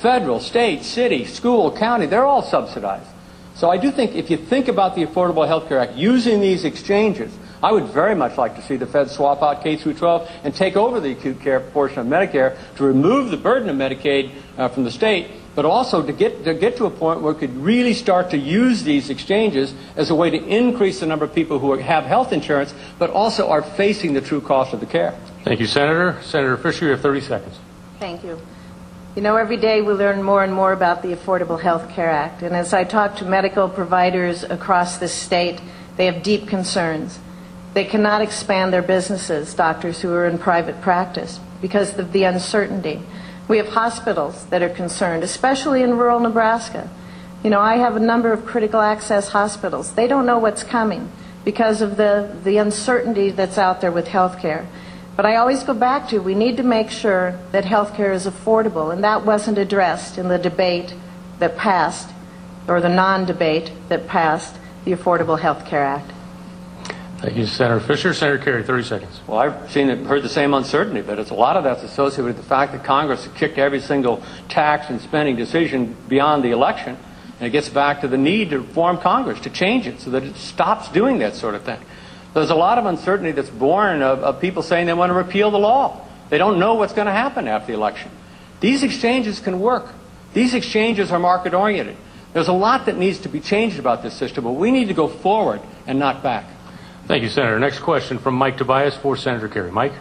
Federal, state, city, school, county, they're all subsidized. So I do think if you think about the Affordable Health Care Act using these exchanges, I would very much like to see the Fed swap out K through 12 and take over the acute care portion of Medicare to remove the burden of Medicaid from the state, but also to get to a point where we could really start to use these exchanges as a way to increase the number of people who have health insurance, but also are facing the true cost of the care. Thank you, Senator. Senator Fischer, you have 30 seconds. Thank you. You know, every day we learn more and more about the Affordable Health Care Act. And as I talk to medical providers across this state, they have deep concerns. They cannot expand their businesses, doctors who are in private practice, because of the uncertainty. We have hospitals that are concerned, especially in rural Nebraska. You know, I have a number of critical access hospitals. They don't know what's coming because of the uncertainty that's out there with health care. But I always go back to, we need to make sure that health care is affordable, and that wasn't addressed in the debate that passed, or the non-debate that passed the Affordable Health Care Act. Thank you, Senator Fischer. Senator Kerry, 30 seconds. Well, I've seen and heard the same uncertainty, but a lot of that's associated with the fact that Congress kicked every single tax and spending decision beyond the election, and it gets back to the need to reform Congress, to change it so that it stops doing that sort of thing. There's a lot of uncertainty that's born of people saying they want to repeal the law. They don't know what's going to happen after the election. These exchanges can work. These exchanges are market-oriented. There's a lot that needs to be changed about this system, but we need to go forward and not back. Thank you, Senator. Next question from Mike Tobias for Senator Kerry. Mike?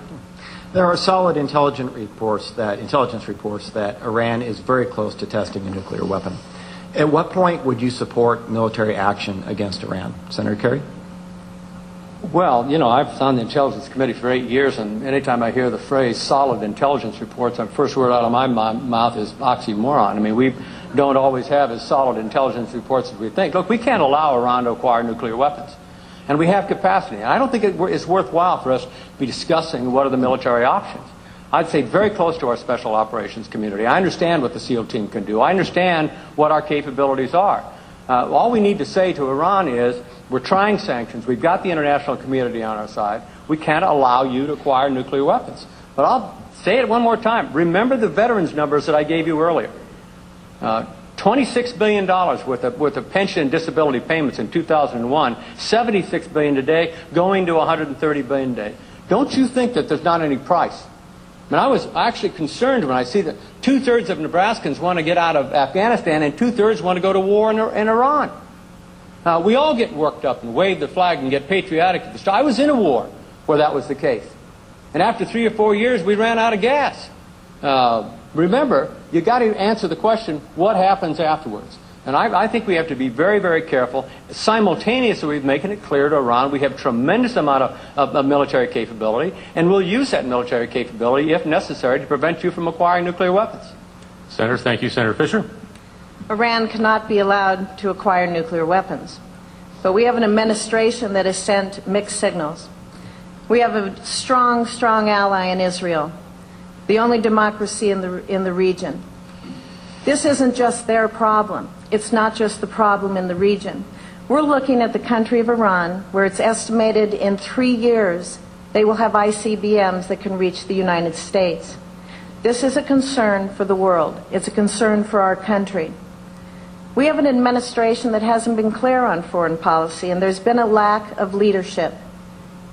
There are solid intelligence reports that Iran is very close to testing a nuclear weapon. At what point would you support military action against Iran? Senator Kerry? Well, you know, I've been on the Intelligence Committee for 8 years, and anytime I hear the phrase solid intelligence reports, the first word out of my mouth is oxymoron. I mean, we don't always have as solid intelligence reports as we think. Look, we can't allow Iran to acquire nuclear weapons, and we have capacity. And I don't think it's worthwhile for us to be discussing what are the military options. I'd say very close to our special operations community. I understand what the SEAL team can do. I understand what our capabilities are. All we need to say to Iran is, we're trying sanctions. We've got the international community on our side. We can't allow you to acquire nuclear weapons. But I'll say it one more time. Remember the veterans numbers that I gave you earlier. $26 billion worth of pension and disability payments in 2001, $76 billion today, going to $130 billion today. Don't you think that there's not any price? I mean, I was actually concerned when I see that 2/3 of Nebraskans want to get out of Afghanistan and 2/3 want to go to war in Iran. We all get worked up and wave the flag and get patriotic at the start. I was in a war where that was the case. And after 3 or 4 years, we ran out of gas. Remember, you got to answer the question, what happens afterwards? And I think we have to be very, very careful. Simultaneously, we're making it clear to Iran we have tremendous amount of military capability, and we'll use that military capability, if necessary, to prevent you from acquiring nuclear weapons. Senator, thank you. Senator Fischer. Iran cannot be allowed to acquire nuclear weapons. But we have an administration that has sent mixed signals. We have a strong, strong ally in Israel, the only democracy in the region. This isn't just their problem. It's not just the problem in the region. We're looking at the country of Iran, where it's estimated in 3 years they will have ICBMs that can reach the United States. This is a concern for the world. It's a concern for our country. We have an administration that hasn't been clear on foreign policy, and there's been a lack of leadership.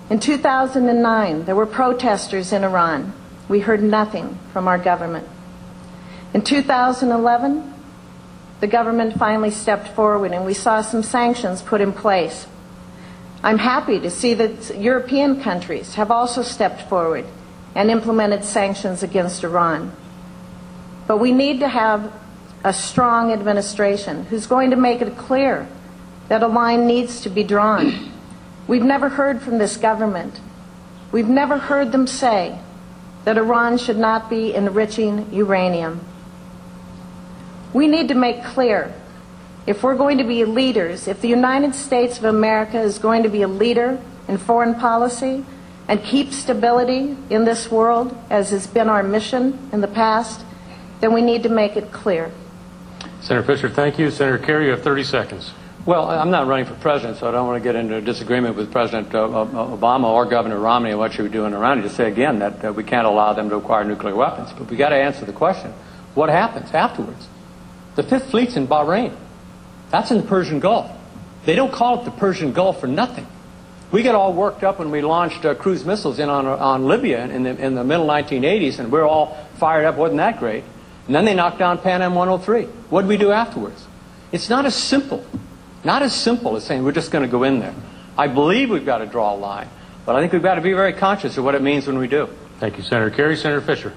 In 2009, there were protesters in Iran. We heard nothing from our government. In 2011, the government finally stepped forward, and we saw some sanctions put in place. I'm happy to see that European countries have also stepped forward and implemented sanctions against Iran. But we need to have a strong administration who's going to make it clear that a line needs to be drawn. We've never heard from this government. We've never heard them say that Iran should not be enriching uranium. We need to make clear, if we're going to be leaders, if the United States of America is going to be a leader in foreign policy and keep stability in this world, as has been our mission in the past, then we need to make it clear. Senator Fischer, thank you. Senator Kerry, you have 30 seconds. Well, I'm not running for president, so I don't want to get into a disagreement with President Obama or Governor Romney on what should we do in Iran. Just say again that we can't allow them to acquire nuclear weapons. But we got to answer the question, what happens afterwards? The Fifth Fleet's in Bahrain. That's in the Persian Gulf. They don't call it the Persian Gulf for nothing. We got all worked up when we launched cruise missiles in on Libya in the middle 1980s, and we're all fired up. Wasn't that great? And then they knocked down Pan Am 103. What did we do afterwards? It's not as simple as saying we're just going to go in there. I believe we've got to draw a line, but I think we've got to be very conscious of what it means when we do. Thank you, Senator Kerry. Senator Fischer.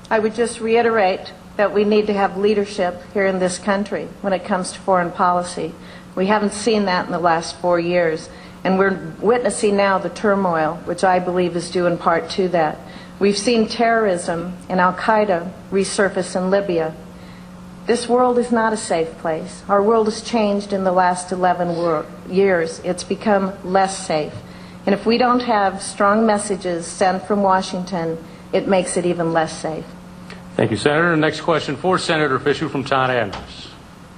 I would just reiterate that we need to have leadership here in this country when it comes to foreign policy. We haven't seen that in the last 4 years, and we're witnessing now the turmoil, which I believe is due in part to that. We've seen terrorism and Al-Qaeda resurface in Libya. This world is not a safe place. Our world has changed in the last 11 years. It's become less safe. And if we don't have strong messages sent from Washington, it makes it even less safe. Thank you, Senator. Next question for Senator Fischer from Todd Andrews.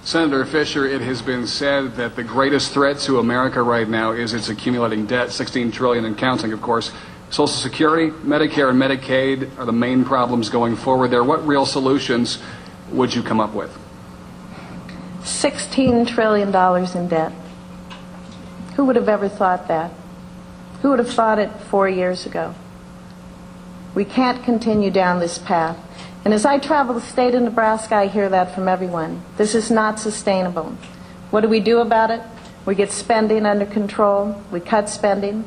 Senator Fischer, it has been said that the greatest threat to America right now is its accumulating debt, $16 trillion and counting, of course. Social Security, Medicare, and Medicaid are the main problems going forward there. What real solutions would you come up with? $16 trillion in debt. Who would have ever thought that? Who would have thought it 4 years ago? We can't continue down this path. And as I travel the state of Nebraska, I hear that from everyone. This is not sustainable. What do we do about it? We get spending under control. We cut spending.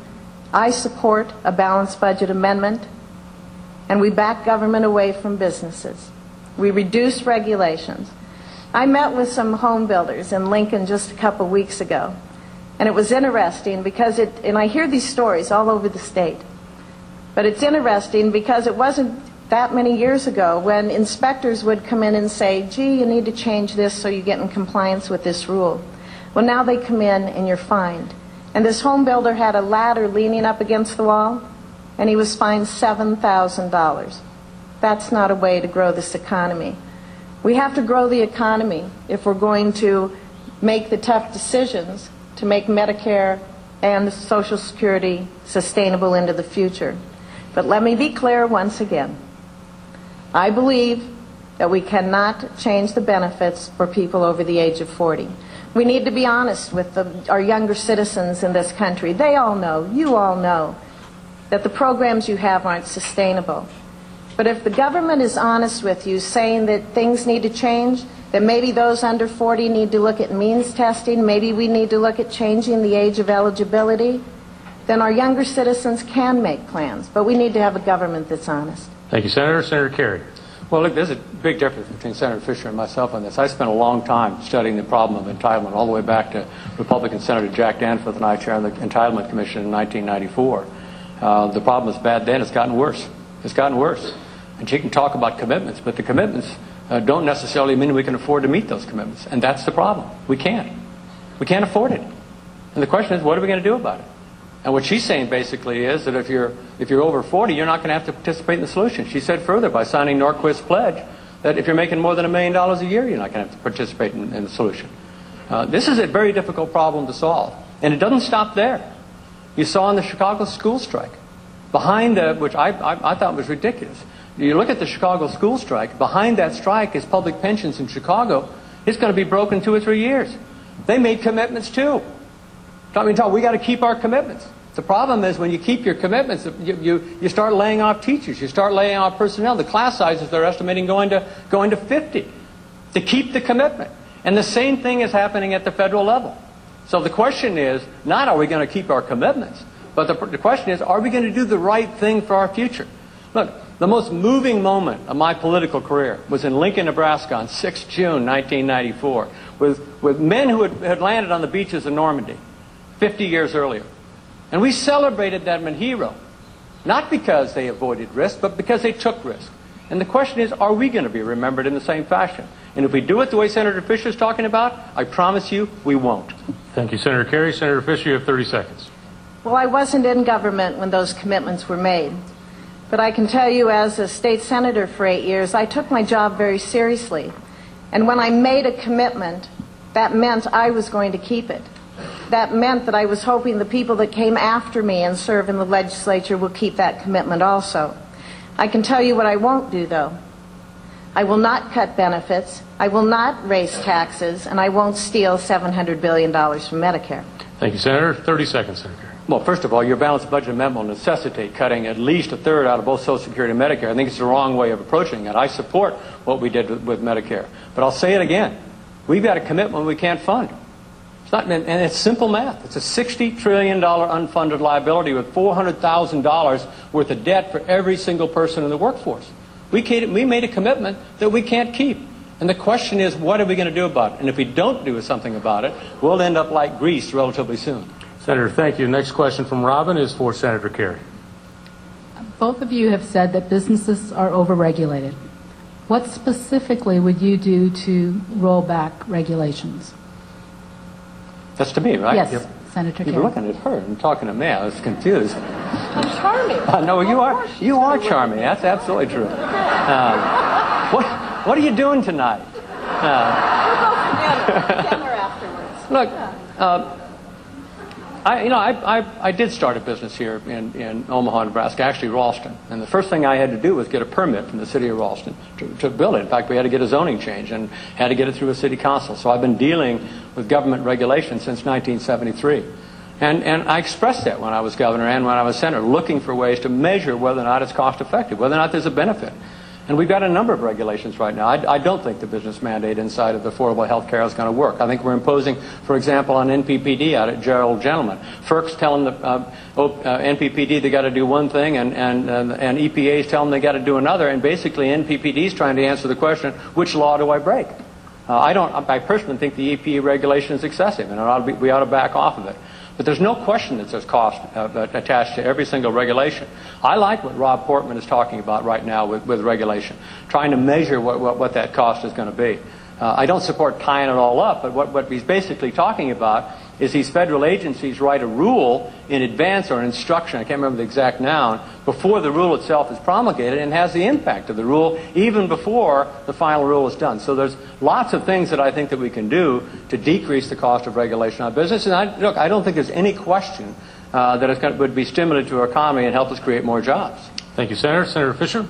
I support a balanced budget amendment, and we back government away from businesses. We reduce regulations. I met with some home builders in Lincoln just a couple weeks ago, And it was interesting because and I hear these stories all over the state, but it's interesting because it wasn't that many years ago when inspectors would come in and say, gee, you need to change this so you get in compliance with this rule. Well, now they come in and you're fined. And this home builder had a ladder leaning up against the wall, and he was fined $7,000. That's not a way to grow this economy. We have to grow the economy if we're going to make the tough decisions to make Medicare and Social Security sustainable into the future. But let me be clear once again. I believe that we cannot change the benefits for people over the age of 40. We need to be honest with our younger citizens in this country. They all know, you all know, that the programs you have aren't sustainable. But if the government is honest with you, saying that things need to change, that maybe those under 40 need to look at means testing, maybe we need to look at changing the age of eligibility, then our younger citizens can make plans. But we need to have a government that's honest. Thank you, Senator. Senator Kerry. Well, look, there's a big difference between Senator Fischer and myself on this. I spent a long time studying the problem of entitlement, all the way back to Republican Senator Jack Danforth and I chairing the Entitlement Commission in 1994. The problem was bad then. It's gotten worse. It's gotten worse. And she can talk about commitments, but the commitments don't necessarily mean we can afford to meet those commitments. And that's the problem. We can't. We can't afford it. And the question is, what are we going to do about it? And what she's saying basically is that if you're over 40, you're not going to have to participate in the solution. She said further by signing Norquist's pledge that if you're making more than $1 million a year, you're not going to have to participate in the solution. This is a very difficult problem to solve. And it doesn't stop there. You saw in the Chicago school strike, behind which I thought was ridiculous. You look at the Chicago school strike, behind that strike is public pensions in Chicago. It's going to be broken 2 or 3 years. They made commitments too. We got to keep our commitments. The problem is when you keep your commitments, you start laying off teachers, you start laying off personnel. The class sizes they're estimating going to 50 to keep the commitment. And the same thing is happening at the federal level. So the question is not are we going to keep our commitments, but the question is are we going to do the right thing for our future? Look, the most moving moment of my political career was in Lincoln, Nebraska on 6 June 1994 with men who had landed on the beaches of Normandy 50 years earlier. And we celebrated them in hero, not because they avoided risk, but because they took risk. And the question is, are we going to be remembered in the same fashion? And if we do it the way Senator Fisher is talking about, I promise you, we won't. Thank you, Senator Kerry. Senator Fisher, you have 30 seconds. Well, I wasn't in government when those commitments were made. But I can tell you, as a state senator for 8 years, I took my job very seriously. And when I made a commitment, that meant I was going to keep it. That meant that I was hoping the people that came after me and serve in the legislature will keep that commitment also. I can tell you what I won't do, though. I will not cut benefits, I will not raise taxes, and I won't steal $700 billion from Medicare. Thank you, Senator. 30 seconds, Senator. Well, first of all, your balanced budget amendment will necessitate cutting at least a third out of both Social Security and Medicare. I think it's the wrong way of approaching it. I support what we did with Medicare. But I'll say it again. We've got a commitment we can't fund. It's not, and it's simple math. It's a $60 trillion unfunded liability with $400,000 worth of debt for every single person in the workforce. We made a commitment that we can't keep. And the question is, what are we going to do about it? And if we don't do something about it, we'll end up like Greece relatively soon. Senator, thank you. Next question from Robin is for Senator Kerry. Both of you have said that businesses are overregulated. What specifically would you do to roll back regulations? That's to me, right? Yes, Yep. Senator Kerry. You're looking at her and talking to me. I was confused. I'm charming. No, you are charming. That's absolutely true. What are you doing tonight? We'll go for dinner afterwards. Look, I did start a business here in Omaha, Nebraska, actually Ralston. And the first thing I had to do was get a permit from the city of Ralston to build it. In fact, we had to get a zoning change and had to get it through a city council. So I've been dealing with government regulation since 1973. And I expressed that when I was governor and when I was senator, looking for ways to measure whether or not it's cost effective, whether or not there's a benefit. And we've got a number of regulations right now. I don't think the business mandate inside of the affordable health care is going to work. I think we're imposing, for example, on NPPD out at Gerald Gentleman. FERC's telling the NPPD they got to do one thing, and EPA's telling them they got to do another. And basically, NPPD is trying to answer the question, which law do I break? I personally think the EPA regulation is excessive, and we ought to back off of it. But there's no question that there's cost attached to every single regulation. I like what Rob Portman is talking about right now with regulation, trying to measure what that cost is going to be. I don't support tying it all up, but what he's basically talking about is these federal agencies write a rule in advance or an instruction, I can't remember the exact noun, before the rule itself is promulgated and has the impact of the rule even before the final rule is done. So there's lots of things that I think that we can do to decrease the cost of regulation on business. And I don't think there's any question that it would be stimulative to our economy and help us create more jobs. Thank you, Senator. Senator Fischer?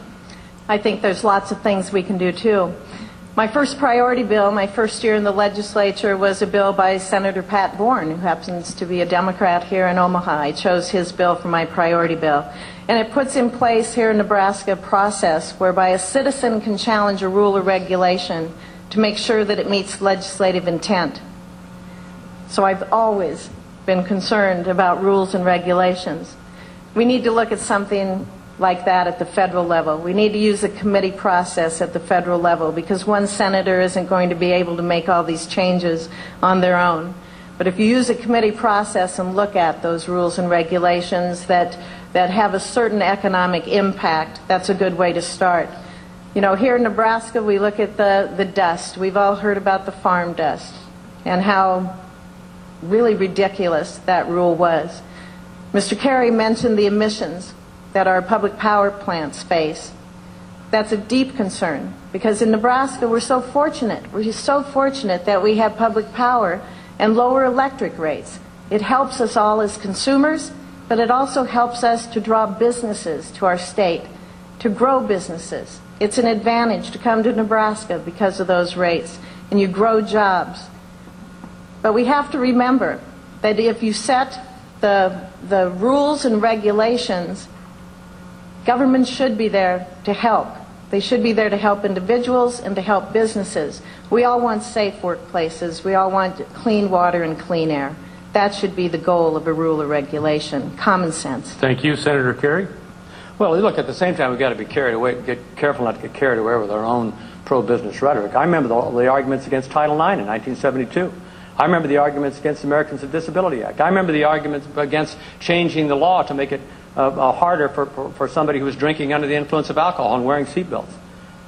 I think there's lots of things we can do, too. My first priority bill, my first year in the legislature, was a bill by Senator Pat Bourne, who happens to be a Democrat here in Omaha. I chose his bill for my priority bill. And it puts in place here in Nebraska a process whereby a citizen can challenge a rule or regulation to make sure that it meets legislative intent. So I've always been concerned about rules and regulations. We need to look at something like that at the federal level. We need to use a committee process at the federal level, because one senator isn't going to be able to make all these changes on their own. But if you use a committee process and look at those rules and regulations that have a certain economic impact, that's a good way to start. You know, here in Nebraska, we look at the dust. We've all heard about the farm dust and how really ridiculous that rule was. Mr. Kerry mentioned the emissions that our public power plants face. That's a deep concern, because in Nebraska we're so fortunate. We're just so fortunate that we have public power and lower electric rates. It helps us all as consumers, but it also helps us to draw businesses to our state, to grow businesses. It's an advantage to come to Nebraska because of those rates, and you grow jobs. But we have to remember that if you set the rules and regulations, government should be there to help. They should be there to help individuals and to help businesses. We all want safe workplaces. We all want clean water and clean air. That should be the goal of a rule or regulation. Common sense. Thank you. Senator Kerry? Well, look, at the same time, we've got to be get careful not to get carried away with our own pro-business rhetoric. I remember the arguments against Title IX in 1972. I remember the arguments against the Americans with Disability Act. I remember the arguments against changing the law to make it harder for somebody who was drinking under the influence of alcohol and wearing seatbelts.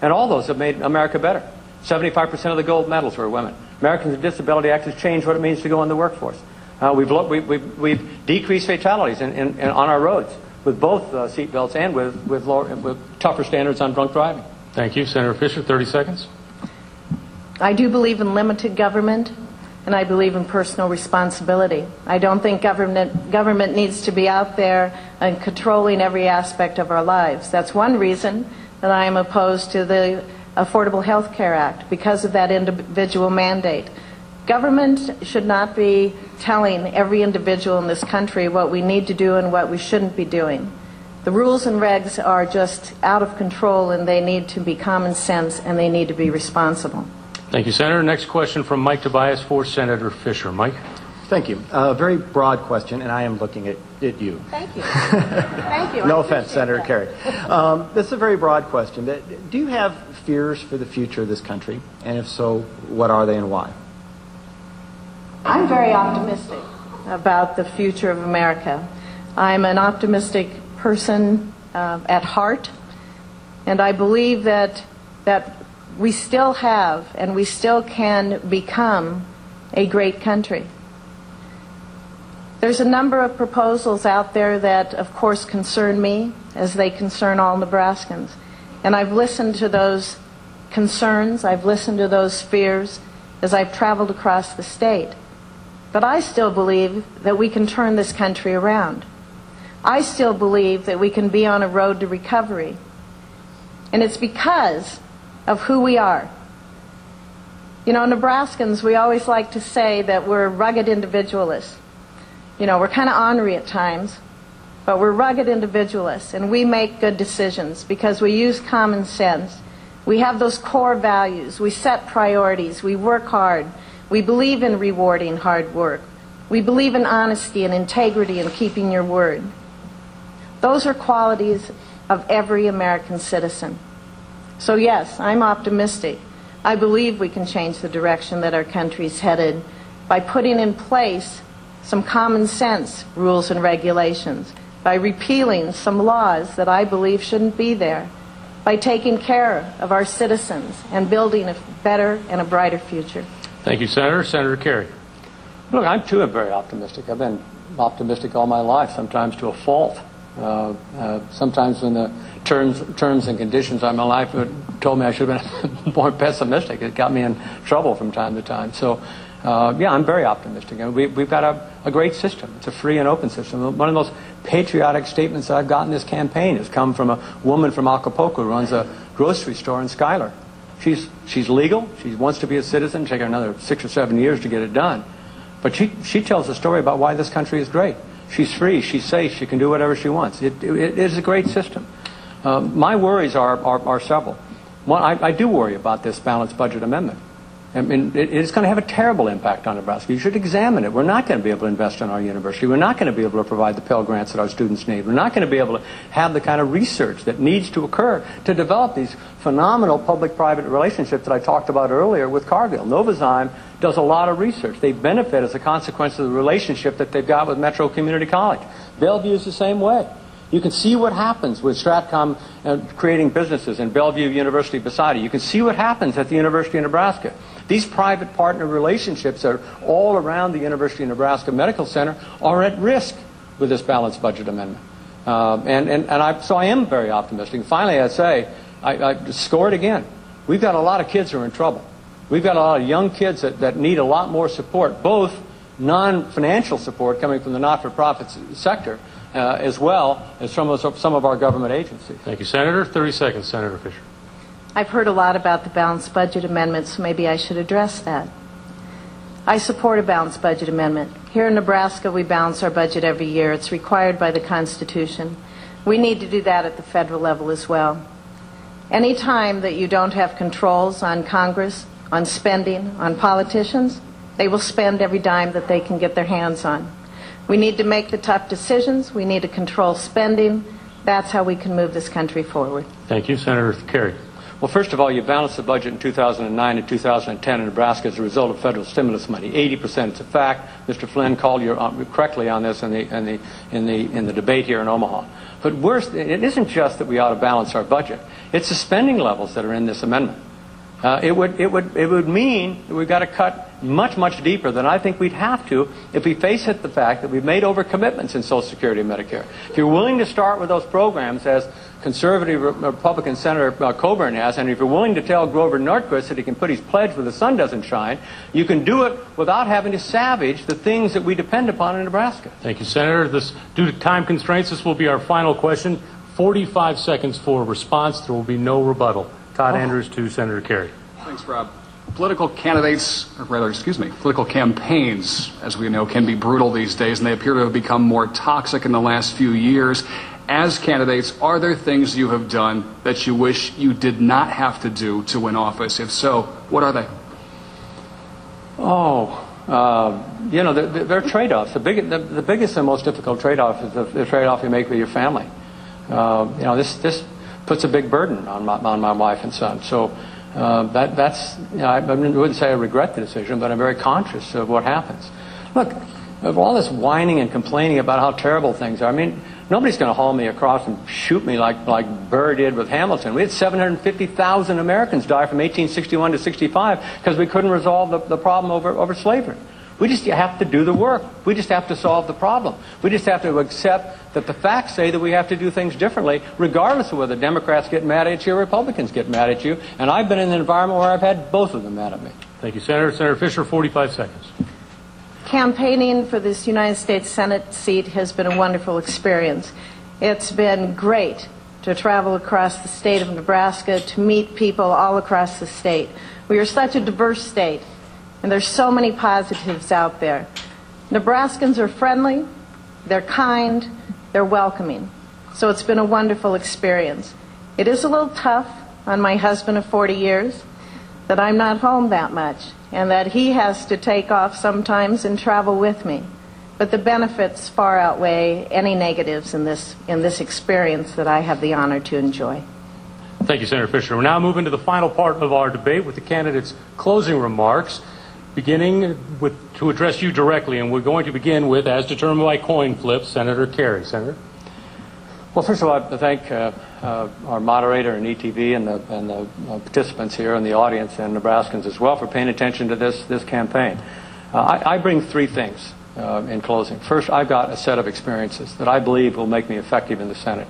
And all those have made America better. 75% of the gold medals were women. Americans with Disability Act has changed what it means to go in the workforce. We've decreased fatalities on our roads with both seatbelts and with tougher standards on drunk driving. Thank you. Senator Fischer, 30 seconds. I do believe in limited government, and I believe in personal responsibility. I don't think government needs to be out there and controlling every aspect of our lives. That's one reason that I am opposed to the Affordable Health Care Act, because of that individual mandate. Government should not be telling every individual in this country what we need to do and what we shouldn't be doing. The rules and regs are just out of control, and they need to be common sense, and they need to be responsible. Thank you, Senator. Next question from Mike Tobias for Senator Fischer. Mike? Thank you. A very broad question, and I am looking at you. Thank you. Thank you. No offense, Senator Kerry. This is a very broad question. Do you have fears for the future of this country? And if so, what are they and why? I'm very optimistic about the future of America. I'm an optimistic person at heart, and I believe that we still have and we still can become a great country. There's a number of proposals out there that, of course, concern me, as they concern all Nebraskans. And I've listened to those concerns, I've listened to those fears as I've traveled across the state. But I still believe that we can turn this country around. I still believe that we can be on a road to recovery. And it's because of who we are. You know, Nebraskans, we always like to say that we're rugged individualists. You know, we're kind of ornery at times, but we're rugged individualists, and we make good decisions because we use common sense. We have those core values. We set priorities. We work hard. We believe in rewarding hard work. We believe in honesty and integrity and keeping your word. Those are qualities of every American citizen. So yes, I'm optimistic. I believe we can change the direction that our country's headed by putting in place some common sense rules and regulations, by repealing some laws that I believe shouldn't be there, by taking care of our citizens and building a better and a brighter future. Thank you, Senator. Senator Kerry. Look, I'm too very optimistic. I've been optimistic all my life, sometimes to a fault. Sometimes when the terms and conditions of my life told me I should have been more pessimistic, it got me in trouble from time to time. So, yeah, I'm very optimistic. And we've got a great system. It's a free and open system. One of the most patriotic statements I've got in this campaign has come from a woman from Acapulco who runs a grocery store in Schuyler. She's legal. She wants to be a citizen. It'll take her another 6 or 7 years to get it done. But she tells a story about why this country is great. She's free. She's safe. She can do whatever she wants. It is a great system. My worries are several. One, I do worry about this balanced budget amendment. I mean, it's going to have a terrible impact on Nebraska. You should examine it. We're not going to be able to invest in our university. We're not going to be able to provide the Pell Grants that our students need. We're not going to be able to have the kind of research that needs to occur to develop these phenomenal public-private relationships that I talked about earlier with Cargill. Novozyme does a lot of research. They benefit as a consequence of the relationship that they've got with Metro Community College. Bellevue is the same way. You can see what happens with Stratcom creating businesses in Bellevue University beside it. You can see what happens at the University of Nebraska. These private partner relationships are all around the University of Nebraska Medical Center are at risk with this balanced budget amendment. So I am very optimistic. And finally, I'd say, I score it again. We've got a lot of kids who are in trouble. We've got a lot of young kids that need a lot more support, both non-financial support coming from the not-for-profit sector, as well as from some of our government agencies. Thank you, Senator. 30 seconds, Senator Fischer. I've heard a lot about the balanced budget amendment, so maybe I should address that. I support a balanced budget amendment. Here in Nebraska, we balance our budget every year. It's required by the Constitution. We need to do that at the federal level as well. Any time that you don't have controls on Congress, on spending, on politicians, they will spend every dime that they can get their hands on. We need to make the tough decisions. We need to control spending. That's how we can move this country forward. Thank you, Senator Kerry. Well, first of all, you balanced the budget in 2009 and 2010 in Nebraska as a result of federal stimulus money. 80%. It's a fact. Mr. Flynn called you correctly on this in the debate here in Omaha. But worse, it isn't just that we ought to balance our budget. It's the spending levels that are in this amendment. It would mean that we've got to cut much deeper than I think we'd have to if we face it the fact that we've made overcommitments in Social Security and Medicare. If you're willing to start with those programs, as conservative Republican Senator Coburn has, and if you're willing to tell Grover Norquist that he can put his pledge where the sun doesn't shine, you can do it without having to savage the things that we depend upon in Nebraska. Thank you, Senator. Due to time constraints, this will be our final question. 45 seconds for response. There will be no rebuttal. Todd Andrews to Senator Kerry. Thanks, Rob. Political campaigns, as we know, can be brutal these days, and they appear to have become more toxic in the last few years. As candidates, are there things you have done that you wish you did not have to do to win office? If so, what are they? There are trade-offs. The biggest and most difficult trade-off is the trade-off you make with your family. This puts a big burden on my wife and son. So I wouldn't say I regret the decision, but I'm very conscious of what happens. Look, of all this whining and complaining about how terrible things are, I mean, nobody's going to haul me across and shoot me like Burr did with Hamilton. We had 750,000 Americans die from 1861 to 65 because we couldn't resolve the problem over slavery. We just have to do the work. We just have to solve the problem. We just have to accept that the facts say that we have to do things differently, regardless of whether Democrats get mad at you or Republicans get mad at you. And I've been in an environment where I've had both of them mad at me. Thank you, Senator. Senator Fischer, 45 seconds. Campaigning for this United States Senate seat has been a wonderful experience. It's been great to travel across the state of Nebraska, to meet people all across the state. We are such a diverse state, and there's so many positives out there. Nebraskans are friendly, they're kind, they're welcoming. So it's been a wonderful experience. It is a little tough on my husband of 40 years that I'm not home that much, and that he has to take off sometimes and travel with me. But the benefits far outweigh any negatives in this experience that I have the honor to enjoy. Thank you, Senator Fischer. We're now moving to the final part of our debate with the candidates' closing remarks, beginning with to address you directly, and we're going to begin with, as determined by coin flip, Senator Kerry. Senator? Well, first of all, I thank our moderator and ETV and the participants here in the audience and Nebraskans as well for paying attention to this campaign. I bring three things in closing. First, I've got a set of experiences that I believe will make me effective in the Senate.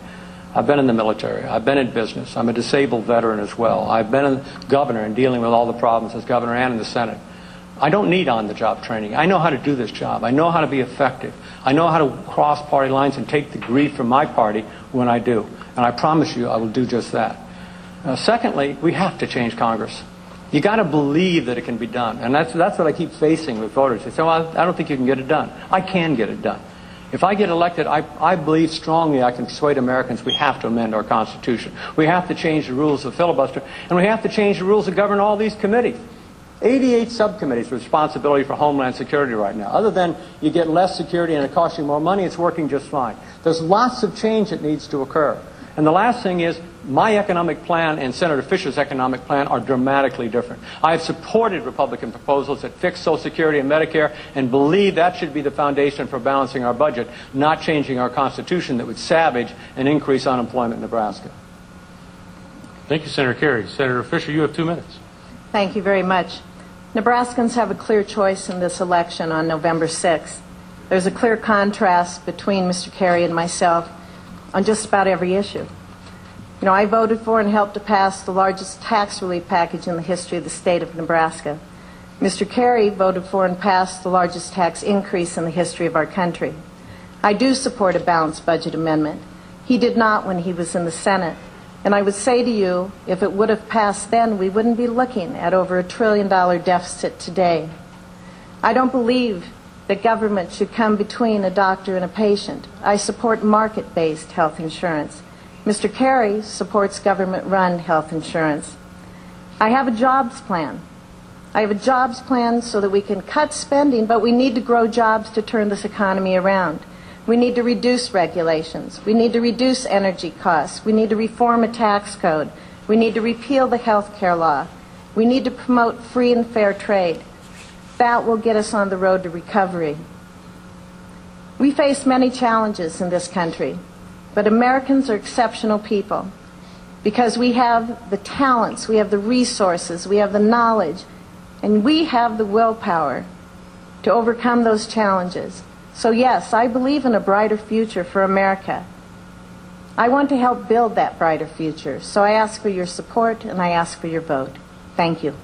I've been in the military. I've been in business. I'm a disabled veteran as well. I've been a governor and dealing with all the problems as governor and in the Senate. I don't need on-the-job training. I know how to do this job. I know how to be effective. I know how to cross party lines and take the grief from my party when I do. And I promise you I will do just that. Secondly, we have to change Congress. You got to believe that it can be done. And that's what I keep facing with voters. They say, well, I don't think you can get it done. I can get it done. If I get elected, I believe strongly I can persuade Americans we have to amend our Constitution. We have to change the rules of filibuster, and we have to change the rules that govern all these committees. 88 subcommittees with responsibility for Homeland Security right now. Other than you get less security and it costs you more money, it's working just fine. There's lots of change that needs to occur. And the last thing is, my economic plan and Senator Fischer's economic plan are dramatically different. I have supported Republican proposals that fix Social Security and Medicare and believe that should be the foundation for balancing our budget, not changing our Constitution that would savage and increase unemployment in Nebraska. Thank you, Senator Kerry. Senator Fischer, you have 2 minutes. Thank you very much. Nebraskans have a clear choice in this election on November 6th. There's a clear contrast between Mr. Kerry and myself on just about every issue. You know, I voted for and helped to pass the largest tax relief package in the history of the state of Nebraska. Mr. Kerry voted for and passed the largest tax increase in the history of our country. I do support a balanced budget amendment. He did not when he was in the Senate. And I would say to you, if it would have passed then, we wouldn't be looking at over $1 trillion deficit today. I don't believe that government should come between a doctor and a patient. I support market-based health insurance. Mr. Kerry supports government-run health insurance. I have a jobs plan. I have a jobs plan so that we can cut spending, but we need to grow jobs to turn this economy around. We need to reduce regulations. We need to reduce energy costs. We need to reform a tax code. We need to repeal the health care law. We need to promote free and fair trade. That will get us on the road to recovery. We face many challenges in this country, but Americans are exceptional people because we have the talents, we have the resources, we have the knowledge, and we have the willpower to overcome those challenges. So yes, I believe in a brighter future for America. I want to help build that brighter future. So I ask for your support and I ask for your vote. Thank you.